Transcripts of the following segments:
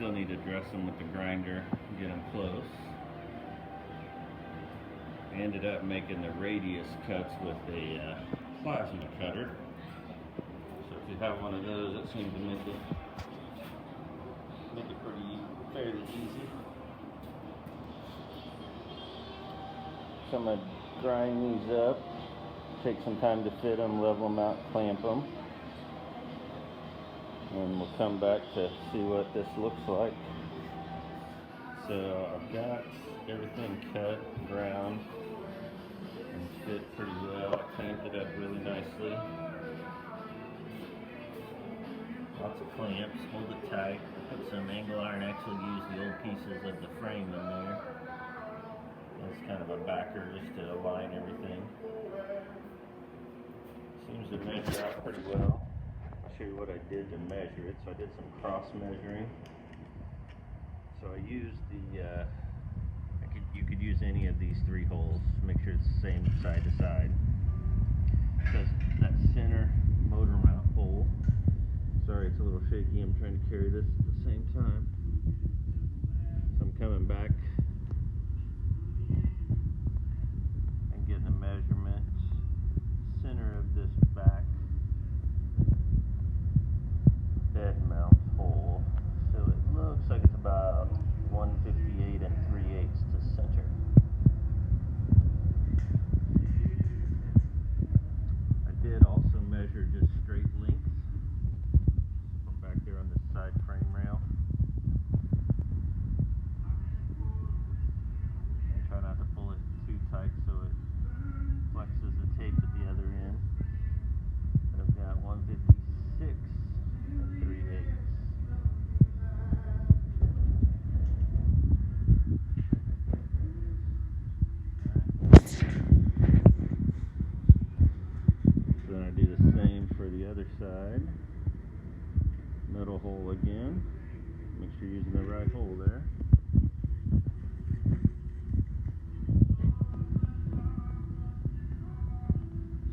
still need to dress them with the grinder, get them close. I ended up making the radius cuts with a plasma cutter. So if you have one of those, it seems to make it fairly easy. So I'm going to grind these up, take some time to fit them, level them out, clamp them. And we'll come back to see what this looks like. So I've got everything cut, ground, and fit pretty well. I clamped it up really nicely. Lots of clamps, hold it tight. I put some angle iron, actually used the old pieces of the frame in there. It's kind of a backer just to align everything. Seems to measure out pretty well. I'll show you what I did to measure it. So I did some cross measuring. So I used the, you could use any of these 3 holes. Make sure it's the same side to side. Because that center motor mount hole, sorry it's a little shaky, I'm trying to carry this at the same time. So I'm coming back and getting the measurement. Center of this back bed mount hole. So it looks like it's about 158 3/8 to center. I did also measure just straight lengths from back there on this side frame rail. I try not to pull it too tight so it flexes the tape at the other end. But I've got 156 3/8. Then I do the same for the other side. Metal hole again. Make sure you're using the right hole there.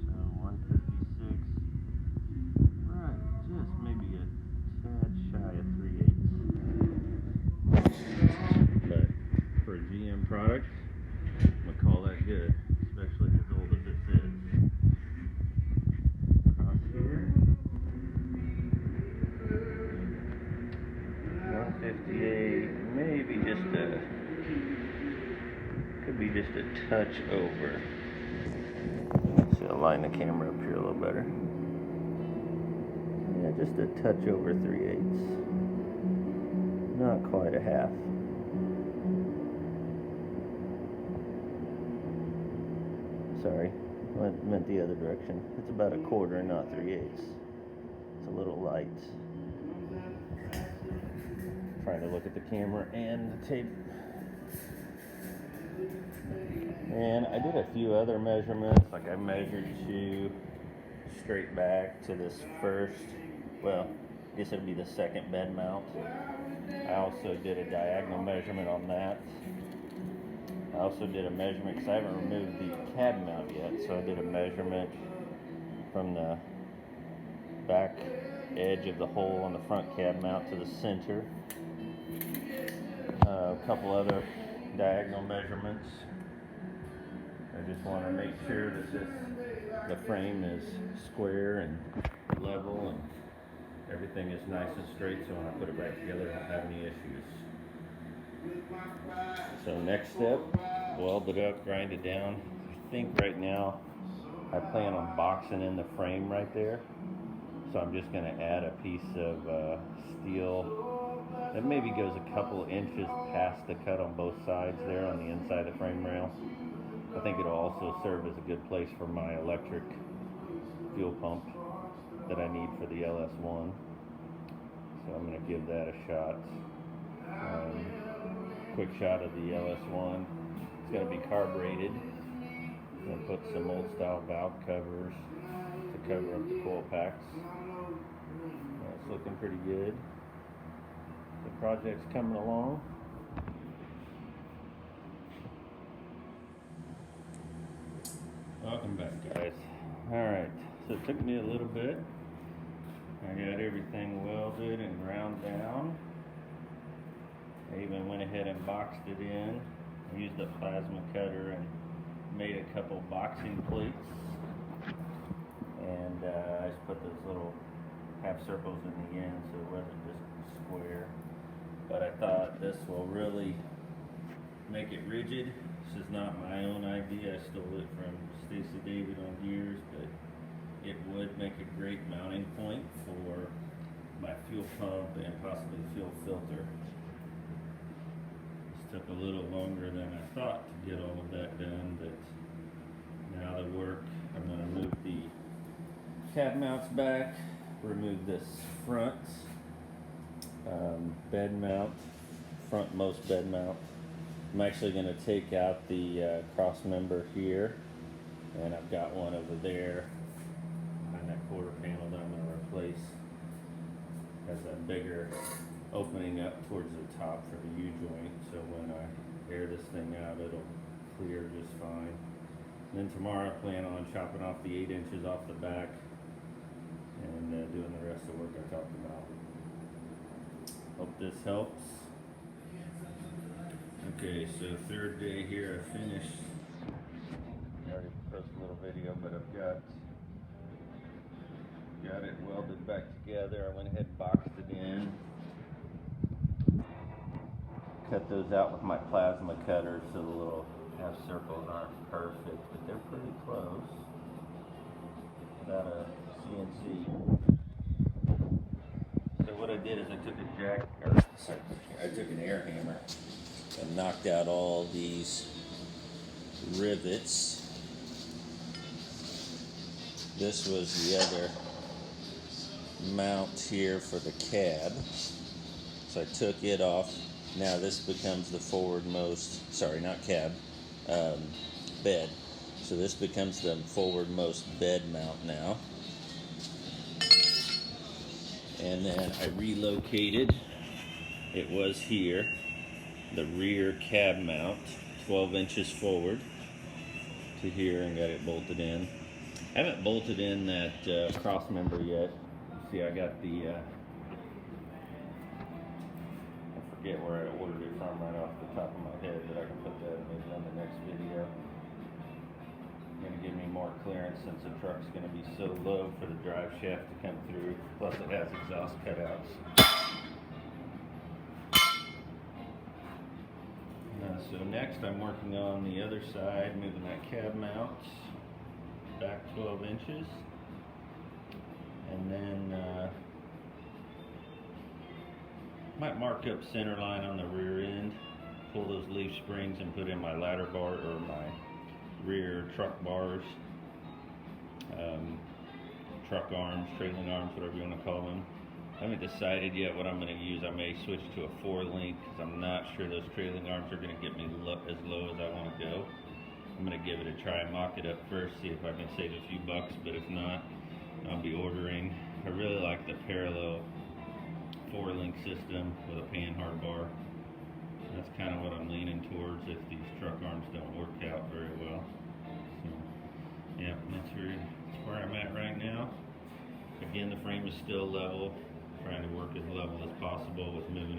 So 156. Right, just maybe a tad shy of 3/8. But for a GM product, I'm gonna call that good, especially as old as this is. Across here, 158, maybe just could be just a touch over. See, I'll line the camera up here a little better. Yeah, just a touch over 3/8. Not quite a half. Sorry, meant the other direction. It's about a quarter, not 3/8. It's a little light. Trying to look at the camera and the tape. And I did a few other measurements, like I measured to straight back to this first, well, I guess it'll be the second bed mount. I also did a diagonal measurement on that. I also did a measurement, because I haven't removed the cab mount yet, so I did a measurement from the back edge of the hole on the front cab mount to the center. A couple other diagonal measurements. I just want to make sure that the frame is square and level and everything is nice and straight, so when I put it back together I don't have any issues. So next step, weld it up, grind it down. I think right now I plan on boxing in the frame right there. So I'm just going to add a piece of steel that maybe goes a couple inches past the cut on both sides there on the inside of the frame rail. I think it'll also serve as a good place for my electric fuel pump that I need for the LS1. So I'm going to give that a shot. Quick shot of the LS1. It's going to be carbureted. I'm going to put some old style valve covers to cover up the coil packs. That's looking pretty good. The project's coming along. Welcome back, guys. Alright, so it took me a little bit. I got everything welded and ground down. ahead and boxed it in. I used a plasma cutter and made a couple boxing plates. And I just put those little half circles in the end so it wasn't just square. But I thought this will really make it rigid. This is not my own idea. I stole it from Stacy David on gears, but it would make a great mounting point for my fuel pump and possibly fuel filter. This took a little longer than I thought to get all of that done, but now the work, I'm going to move the cab mounts back, remove this front bed mount, frontmost bed mount. I'm actually going to take out the cross member here, and I've got one over there behind that quarter panel that I'm going to replace. Has a bigger opening up towards the top for the U-joint, so when I air this thing out it'll clear just fine. And then tomorrow I plan on chopping off the 8 inches off the back and doing the rest of the work I talked about. Hope this helps. Okay, so third day here, I finished. I already posted a little video, but I've got it welded back together. I went ahead and boxed it in. Cut those out with my plasma cutter so the little half circles aren't perfect, but they're pretty close. Without a CNC. So what I did is I took an air hammer and knocked out all these rivets. This was the other mount here for the cab. So I took it off. Now this becomes the forwardmost, sorry, not cab, bed. So this becomes the forwardmost bed mount now. And then I relocated, it was here, the rear cab mount, 12 inches forward to here, and got it bolted in. I haven't bolted in that cross member yet. See, I got the, I forget where I ordered it from right off the top of my head, but I can put that maybe on the next video. Going to give me more clearance since the truck's going to be so low for the drive shaft to come through. Plus it has exhaust cutouts. So next I'm working on the other side, moving that cab mount back 12 inches. And then might mark up center line on the rear end, pull those leaf springs and put in my ladder bar or my rear truck bars, truck arms, trailing arms, whatever you want to call them. I haven't decided yet what I'm going to use. I may switch to a 4-link because I'm not sure those trailing arms are going to get me as low as I want to go. I'm going to give it a try, mock it up first, see if I can save a few bucks, but if not, I'll be ordering. I really like the parallel 4-link system with a panhard bar. That's kind of what I'm leaning towards if these truck arms don't work out very well. So, yeah, that's where I'm at right now. Again, the frame is still level, trying to work as level as possible with moving